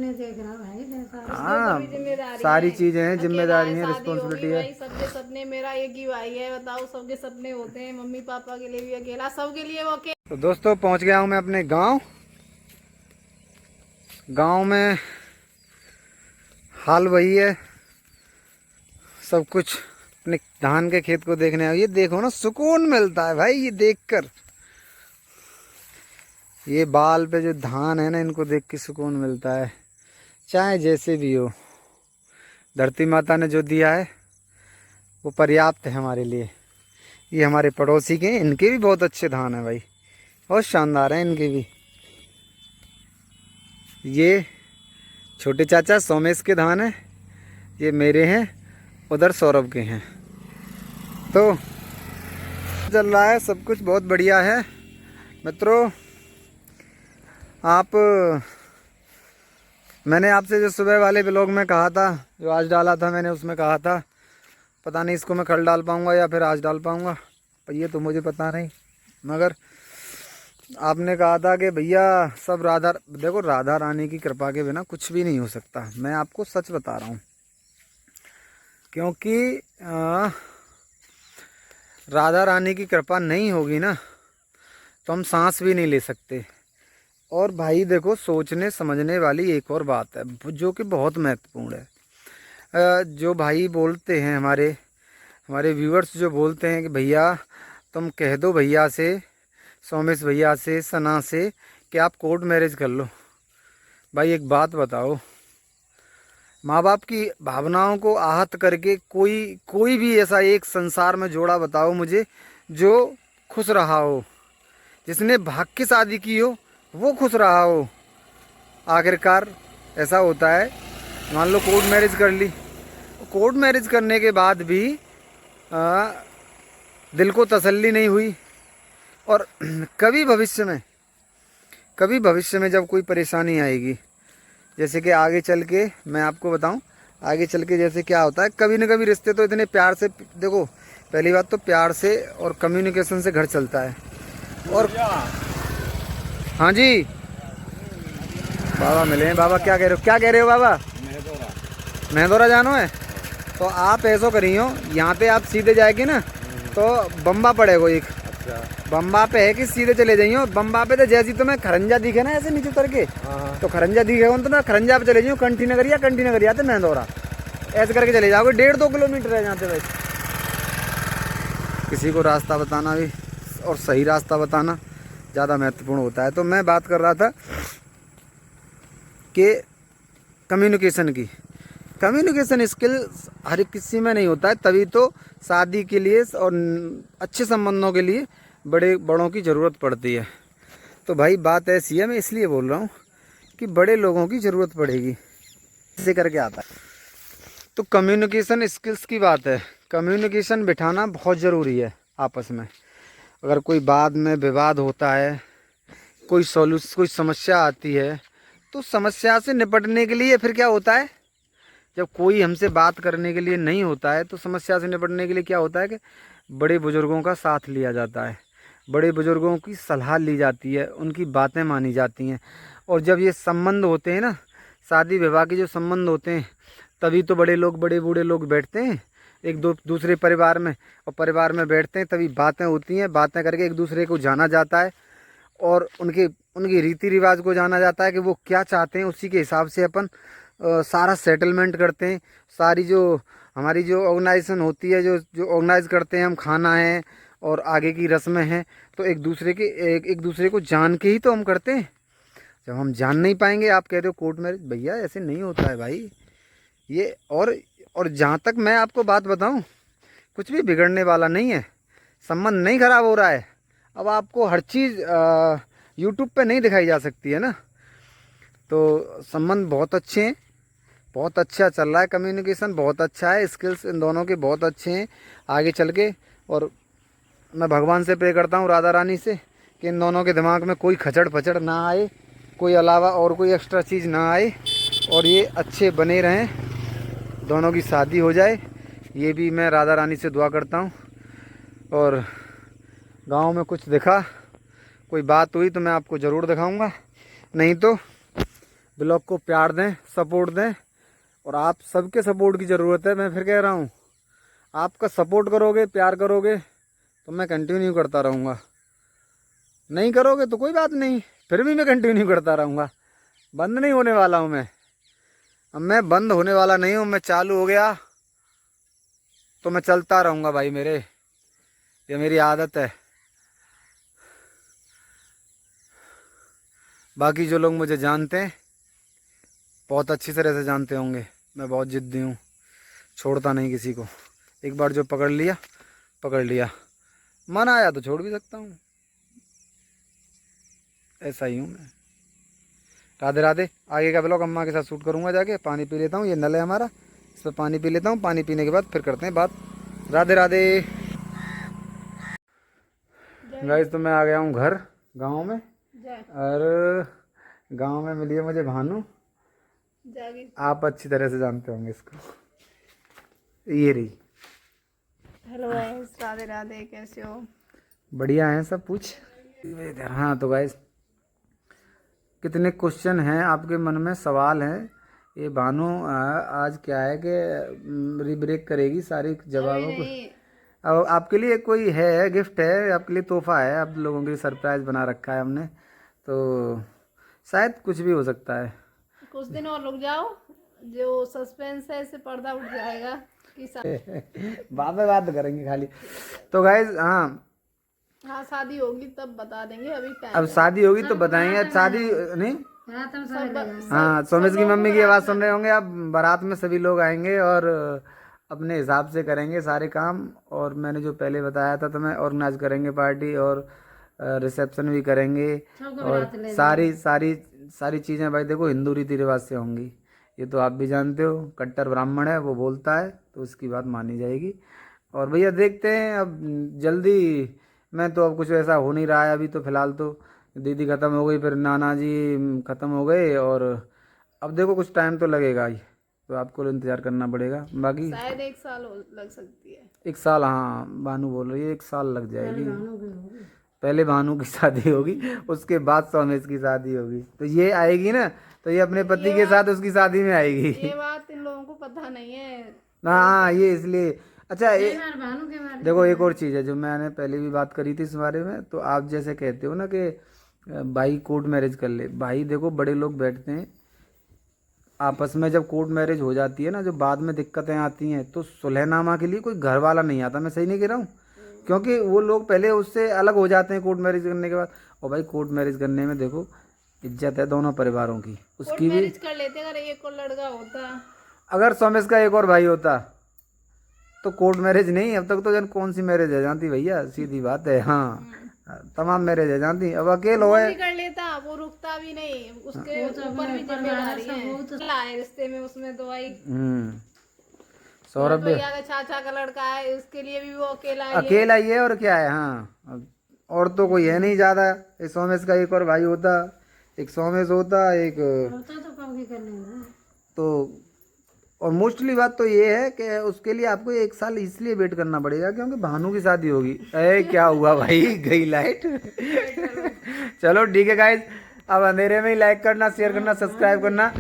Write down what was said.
अपने देखना भाई, हाँ, सारी चीजें हैं, जिम्मेदारी है, रिस्पॉन्सिबिलिटी है। भाई सबके सपने, मेरा एक ही भाई है, बताओ सबके सपने होते हैं, मम्मी पापा के लिए भी अकेला, सबके लिए वो अकेला। तो दोस्तों पहुंच गया हूं मैं अपने गांव। गांव में हाल वही है, सब कुछ अपने धान के खेत को देखने आए। ये देखो ना, सुकून मिलता है भाई ये देखकर। ये बाल पे जो धान है ना, इनको देख के सुकून मिलता है। चाहे जैसे भी हो, धरती माता ने जो दिया है वो पर्याप्त है हमारे लिए। ये हमारे पड़ोसी के, इनके भी बहुत अच्छे धान है भाई, बहुत शानदार है इनके भी। ये छोटे चाचा सोमेश के धान है, ये मेरे हैं, उधर सौरभ के हैं। तो चल रहा है सब कुछ, बहुत बढ़िया है मित्रों। मैंने आपसे जो सुबह वाले ब्लॉग में कहा था, जो आज डाला था मैंने, उसमें कहा था पता नहीं इसको मैं कल डाल पाऊँगा या फिर आज डाल पाऊँगा, पर ये तो मुझे पता नहीं। मगर आपने कहा था कि भैया सब देखो राधा रानी की कृपा के बिना कुछ भी नहीं हो सकता। मैं आपको सच बता रहा हूँ, क्योंकि राधा रानी की कृपा नहीं होगी ना तो हम सांस भी नहीं ले सकते। और भाई देखो, सोचने समझने वाली एक और बात है जो कि बहुत महत्वपूर्ण है। जो भाई बोलते हैं, हमारे व्यूअर्स जो बोलते हैं कि भैया तुम कह दो भैया से, सोमेश भैया से, सना से कि आप कोर्ट मैरिज कर लो। भाई एक बात बताओ, माँ बाप की भावनाओं को आहत करके कोई भी ऐसा एक संसार में जोड़ा बताओ मुझे जो खुश रहा हो, जिसने भाग के शादी की हो वो खुश रहा हो। आखिरकार ऐसा होता है, मान लो कोर्ट मैरिज कर ली, कोर्ट मैरिज करने के बाद भी दिल को तसल्ली नहीं हुई। और कभी भविष्य में जब कोई परेशानी आएगी, जैसे कि आगे चल के मैं आपको बताऊं, आगे चल के जैसे क्या होता है, कभी न कभी रिश्ते तो इतने प्यार से, देखो पहली बात तो प्यार से और कम्युनिकेशन से घर चलता है। और हाँ जी बाबा मिले हैं। बाबा क्या कह रहे हो बाबा? मेहदौरा जानो है? तो आप ऐसा करियो, यहाँ पे आप सीधे जाएगी ना तो बम्बा पड़ेगा एक। बम्बा पे है कि सीधे चले जाइयो। बम्बा पे तो जैसी तुम्हें खरंजा दिखे ना ऐसे नीचे उतर के, तो खरंजा दिखेगा तो ना खरंजा पे चले जाइयो, कंठी नगरी आते मेहदौरा, ऐसे करके चले जाओगे। 1.5-2 किलोमीटर है जाते भाई। किसी को रास्ता बताना भी और सही रास्ता बताना ज़्यादा महत्वपूर्ण होता है। तो मैं बात कर रहा था कि कम्युनिकेशन स्किल्स हर एक किसी में नहीं होता है, तभी तो शादी के लिए और अच्छे संबंधों के लिए बड़ों की ज़रूरत पड़ती है। तो भाई बात ऐसी है, मैं इसलिए बोल रहा हूँ कि बड़े लोगों की ज़रूरत पड़ेगी, इससे करके आता है। तो कम्युनिकेशन स्किल्स की बात है, कम्युनिकेशन बिठाना बहुत ज़रूरी है आपस में। अगर कोई बाद में विवाद होता है, कोई समस्या आती है, तो समस्या से निपटने के लिए फिर क्या होता है, जब कोई हमसे बात करने के लिए नहीं होता है तो समस्या से निपटने के लिए क्या होता है कि बड़े बुज़ुर्गों का साथ लिया जाता है, बड़े बुज़ुर्गों की सलाह ली जाती है, उनकी बातें मानी जाती हैं। और जब ये संबंध होते हैं ना, शादी विवाह के जो संबंध होते हैं, तभी तो बड़े बूढ़े लोग बैठते हैं एक दूसरे परिवार में, और परिवार में बैठते हैं तभी बातें होती हैं। बातें करके एक दूसरे को जाना जाता है और उनके रीति रिवाज को जाना जाता है कि वो क्या चाहते हैं, उसी के हिसाब से अपन सारा सेटलमेंट करते हैं। सारी जो हमारी जो ऑर्गेनाइजेशन होती है, जो ऑर्गेनाइज करते हैं हम, खाना है और आगे की रस्में हैं, तो एक दूसरे को जान के ही तो हम करते हैं। जब हम जान नहीं पाएंगे, आप कह रहे हो कोर्ट मैरिज, भैया ऐसे नहीं होता है भाई ये। और जहाँ तक मैं आपको बात बताऊं, कुछ भी बिगड़ने वाला नहीं है, संबंध नहीं खराब हो रहा है। अब आपको हर चीज़ यूट्यूब पे नहीं दिखाई जा सकती है ना, तो संबंध बहुत अच्छे हैं, बहुत अच्छा चल रहा है, कम्युनिकेशन बहुत अच्छा है, स्किल्स इन दोनों के बहुत अच्छे हैं आगे चल के। और मैं भगवान से प्रे करता हूँ, राधा रानी से, कि इन दोनों के दिमाग में कोई खचड़ पचड़ ना आए, कोई अलावा और कोई एक्स्ट्रा चीज़ ना आए, और ये अच्छे बने रहें, दोनों की शादी हो जाए, ये भी मैं राधा रानी से दुआ करता हूँ। और गांव में कुछ दिखा, कोई बात हुई तो मैं आपको ज़रूर दिखाऊंगा, नहीं तो ब्लॉग को प्यार दें, सपोर्ट दें, और आप सबके सपोर्ट की ज़रूरत है। मैं फिर कह रहा हूँ, आपका सपोर्ट करोगे, प्यार करोगे तो मैं कंटिन्यू करता रहूँगा, नहीं करोगे तो कोई बात नहीं, फिर भी मैं कंटिन्यू करता रहूँगा। बंद नहीं होने वाला हूँ मैं। अब मैं बंद होने वाला नहीं हूँ, मैं चालू हो गया तो मैं चलता रहूँगा भाई मेरे, ये मेरी आदत है। बाकी जो लोग मुझे जानते हैं बहुत अच्छी तरह से जानते होंगे, मैं बहुत जिद्दी हूँ, छोड़ता नहीं किसी को। एक बार जो पकड़ लिया पकड़ लिया, मन आया तो छोड़ भी सकता हूँ, ऐसा ही हूँ मैं। राधे राधे। आगे का ब्लॉग अम्मा के साथ शूट करूँगा, जाके पानी पी लेता हूँ, ये नल है हमारा, इस पर पानी पी लेता हूँ, पानी पीने के बाद फिर करते हैं बात। राधे राधे। गाइस तो मैं आ गया हूँ घर, गांव में, और गांव में मिली है मुझे भानु, आप अच्छी तरह से जानते होंगे इसको, ये रही। हेलो गाइस, राधे राधे, कैसे हो? बढ़िया है सब पूछ। हाँ तो गाइस, कितने क्वेश्चन हैं आपके मन में, सवाल हैं, ये भानु आज क्या है कि रिब्रेक करेगी सारी जवाबों को। अब आपके लिए कोई है, गिफ्ट है आपके लिए, तोहफा है, आप लोगों के लिए सरप्राइज बना रखा है हमने, तो शायद कुछ भी हो सकता है। कुछ दिन और रुक जाओ, जो सस्पेंस है इससे पर्दा उठ जाएगा कि बाद में बात करेंगे खाली। तो गाइज हाँ शादी होगी तब बता देंगे, अभी टाइम अब शादी होगी तो बताएंगे, अब शादी नहीं। हाँ, सोमेश की मम्मी की आवाज़ सुन रहे होंगे आप, बारात में सभी लोग आएंगे और अपने हिसाब से करेंगे सारे काम, और मैंने जो पहले बताया था तो मैं ऑर्गेनाइज करेंगे पार्टी, और रिसेप्शन भी करेंगे, और सारी सारी सारी चीज़ें भाई देखो हिंदू रीति रिवाज से होंगी, ये तो आप भी जानते हो, कट्टर ब्राह्मण है वो बोलता है तो उसकी बात मानी जाएगी। और भैया देखते हैं अब जल्दी, मैं तो अब कुछ ऐसा हो नहीं रहा है अभी, तो फिलहाल तो दीदी ख़त्म हो गई, फिर नाना जी ख़त्म हो गए, और अब देखो कुछ टाइम तो लगेगा ही, तो आपको इंतज़ार करना पड़ेगा। बाकी शायद 1 साल लग सकती है। 1 साल, हाँ भानु बोल रही है 1 साल लग जाएगी। पहले भानु की शादी होगी, उसके बाद सोमेश की शादी होगी, तो ये आएगी ना, तो ये अपने पति के साथ उसकी शादी में आएगी। ये बात इन लोगों को पता नहीं है। हाँ ये इसलिए। अच्छा देखो एक और चीज़ है जो मैंने पहले भी बात करी थी इस बारे में, तो आप जैसे कहते हो ना कि भाई कोर्ट मैरिज कर ले, भाई देखो बड़े लोग बैठते हैं आपस में, जब कोर्ट मैरिज हो जाती है ना, जो बाद में दिक्कतें आती हैं, तो सुलहनामा के लिए कोई घर वाला नहीं आता, मैं सही नहीं कह रहा हूँ, क्योंकि वो लोग पहले उससे अलग हो जाते हैं कोर्ट मैरिज करने के बाद। और भाई कोर्ट मैरिज करने में देखो इज्जत है दोनों परिवारों की, उसकी भी कर लेते अगर एक और लड़का होता। अगर सोमेश का एक और भाई होता तो कोर्ट मैरिज नहीं, अब तक तो जन कौन सी मैरिज है जानती भैया, सीधी बात है। हाँ तमाम मैरिज है जानती, अब अकेले हो कर लेता, वो रुकता भी नहीं, उसके ऊपर भी जिम्मेदारी है रिश्ते में, उसमें तो भाई सौरभ भैया का चाचा का लड़का है, उसके लिए भी वो अकेला ही है, और क्या है। हाँ और तो कोई है नहीं ज्यादा, एक सोमेश का एक और भाई होता, एक सोमेश होता, एक तो, और मोस्टली बात तो ये है कि उसके लिए आपको 1 साल इसलिए वेट करना पड़ेगा क्योंकि भानु की शादी होगी। क्या हुआ भाई, गई लाइट। चलो ठीक है गाइज, अब अंधेरे में ही लाइक करना, शेयर करना, सब्सक्राइब करना।